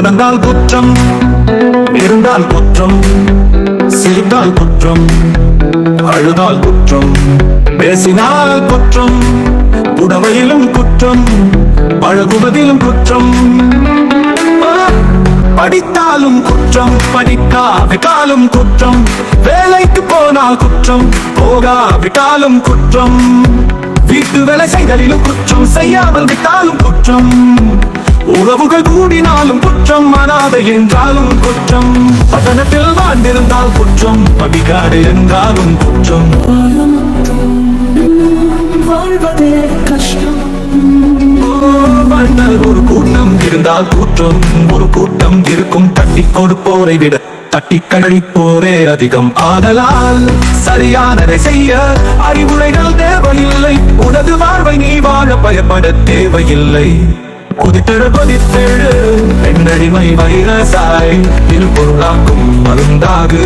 நடந்தால் குற்றம், இருந்தால் குற்றம், சிரித்தால் குற்றம், அழுதால் குற்றம், பேசினால் குற்றம், புடவையிலும் குற்றம், பழகுவதிலும் குற்றம், படித்தாலும் குற்றம், படிக்காவிட்டாலும் குற்றம், வேலைக்கு போனால் குற்றம், போகாவிட்டாலும் குற்றம், வீட்டு வேலை செய்தலிலும் குற்றம், செய்யாமல் விட்டாலும் குற்றம், உறவுகள் கூடினாலும் குற்றம், அனாதை என்றாலும் குற்றம், பட்டணத்தில் வாழ்ந்திருந்தால் குற்றம், படிக்காடு என்றாலும் குற்றம், வாழ்வதே கஷ்டம். ஒரு கூட்டம் இருந்தால் குற்றம், ஒரு கூட்டம் இருக்கும் தட்டி கொடுப்போரை விட தட்டி கழிப்போரே அதிகம். ஆதலால் சரியானதை செய்ய அறிவுரைகள் தேவையில்லை, உனது வாழ்வை நீ வாழ பயப்பட தேவையில்லை. கொதித்தெழு கொதித்தெழு பெண்ணடிமை வைரசாய், இருபொருளாக்கும் மருந்தாகு